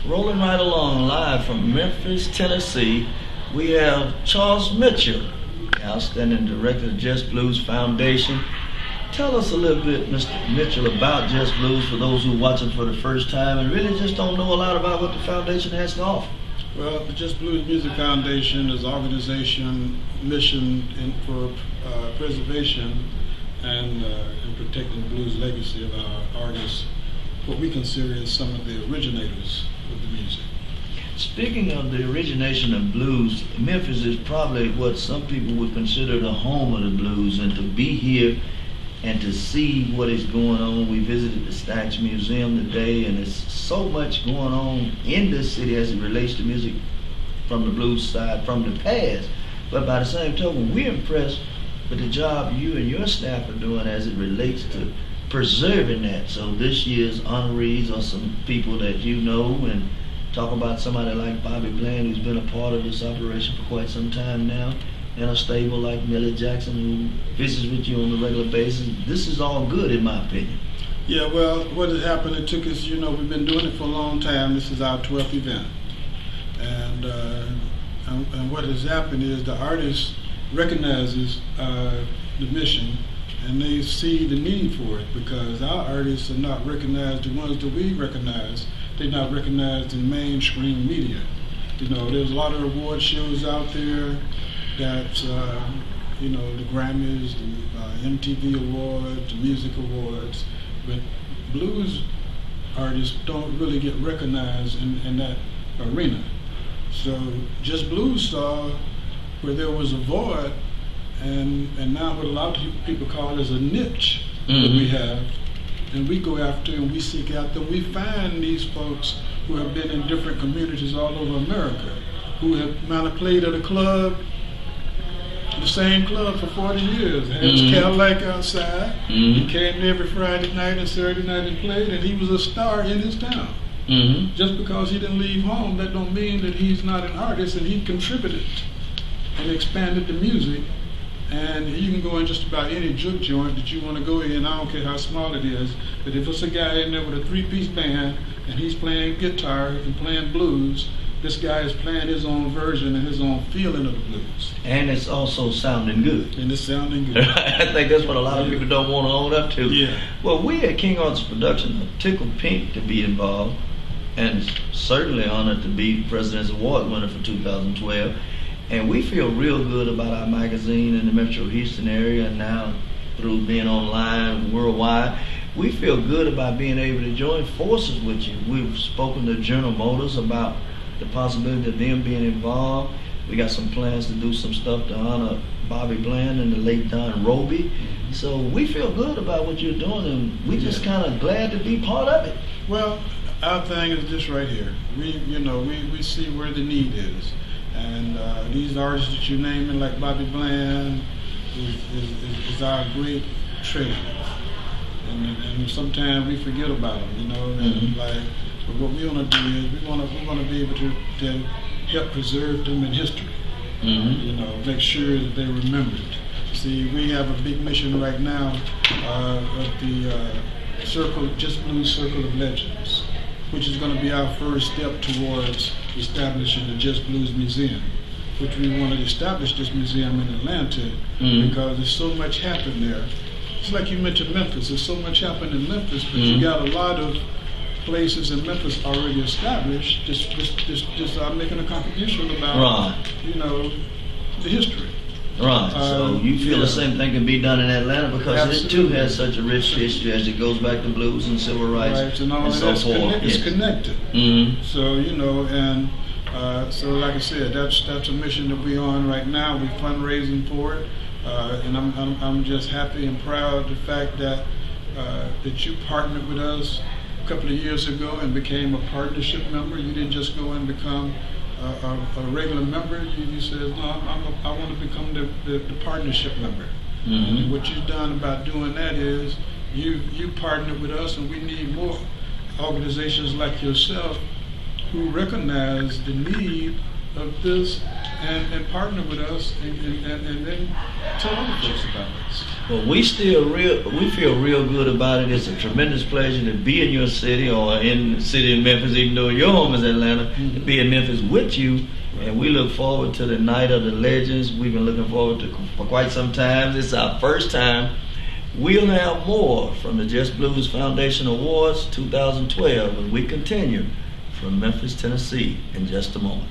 Rolling right along live from Memphis, Tennessee, we have Charles Mitchell, outstanding director of JUS Blues Foundation. Tell us a little bit, Mr. Mitchell, about JUS Blues for those who are watching for the first time and really just don't know a lot about what the foundation has to offer. Well, the JUS Blues Music Foundation is an organization mission for preservation and protecting the blues legacy of our artists, what we consider as some of the originators of the music. Speaking of the origination of blues, Memphis is probably what some people would consider the home of the blues, and to be here and to see what is going on. We visited the Stax Museum today, and there's so much going on in this city as it relates to music from the blues side, from the past. But by the same token, we're impressed with the job you and your staff are doing as it relates to preserving that. So this year's honorees are some people that you know, and talk about somebody like Bobby Bland, who's been a part of this operation for quite some time now, and a stable like Millie Jackson, who visits with you on a regular basis. This is all good, in my opinion. Yeah, well, what has happened, it took us, we've been doing it for a long time. This is our 12th event. And what has happened is the artist recognizes the mission, and they see the need for it, because our artists are not recognized. The ones that we recognize, they're not recognized in mainstream media. There's a lot of award shows out there that, the Grammys, the MTV Awards, the Music Awards, but blues artists don't really get recognized in that arena. So JUS Blues saw where there was a void, and now what a lot of people call is a niche that we have, and we go after and we seek out them. We find these folks who have been in different communities all over America, who might have played at a club, the same club for 40 years, had his Cadillac outside. He came every Friday night and Saturday night and played, and he was a star in his town. Just because he didn't leave home, that don't mean that he's not an artist, and he contributed and expanded the music. And you can go in just about any juke joint that you want to go in, I don't care how small it is, but if it's a guy in there with a three-piece band and he's playing guitar and playing blues, this guy is playing his own version and his own feeling of the blues. And it's also sounding good. And it's sounding good. I think that's what a lot of people don't want to own up to. Yeah. Well, we at King Arts Production are tickled pink to be involved, and certainly honored to be President's Award winner for 2012. And we feel real good about our magazine in the Metro Houston area, and now through being online worldwide. We feel good about being able to join forces with you. We've spoken to General Motors about the possibility of them being involved. We got some plans to do some stuff to honor Bobby Bland and the late Don Roby. So we feel good about what you're doing, and we just kind of glad to be part of it. Well, our thing is just right here. We see where the need is. And these artists that you're naming, like Bobby Bland, is our great treasure. And sometimes we forget about them, And but what we want to do is we want to be able to help preserve them in history. Make sure that they're remembered. See, we have a big mission right now of the JUS Blues Circle of Legends, which is going to be our first step towards establishing the JUS Blues Museum, which we want to establish this museum in Atlanta because there's so much happened there. It's like you mentioned Memphis. There's so much happened in Memphis, but you got a lot of places in Memphis already established, just making a contribution about, the history. Right, so you feel the same thing can be done in Atlanta because Absolutely. It too has such a rich history as it goes back to blues and civil rights and all and so forth. It's connected. So, so like I said, that's a mission that we're on right now. We're fundraising for it. And I'm just happy and proud of the fact that you partnered with us a couple of years ago and became a partnership member. You didn't just go and become a regular member. You said, no, I want to become the partnership member. And what you've done about doing that is you partnered with us, and we need more organizations like yourself who recognize the need of this and partner with us and then tell other folks about us. Well, we feel real good about it. It's a tremendous pleasure to be in your city or in the city of Memphis, even though your home is Atlanta, to be in Memphis with you. And we look forward to the Night of the Legends. We've been looking forward to for quite some time. This is our first time. We'll have more from the Just Blues Foundation Awards 2012 when we continue from Memphis, Tennessee in just a moment.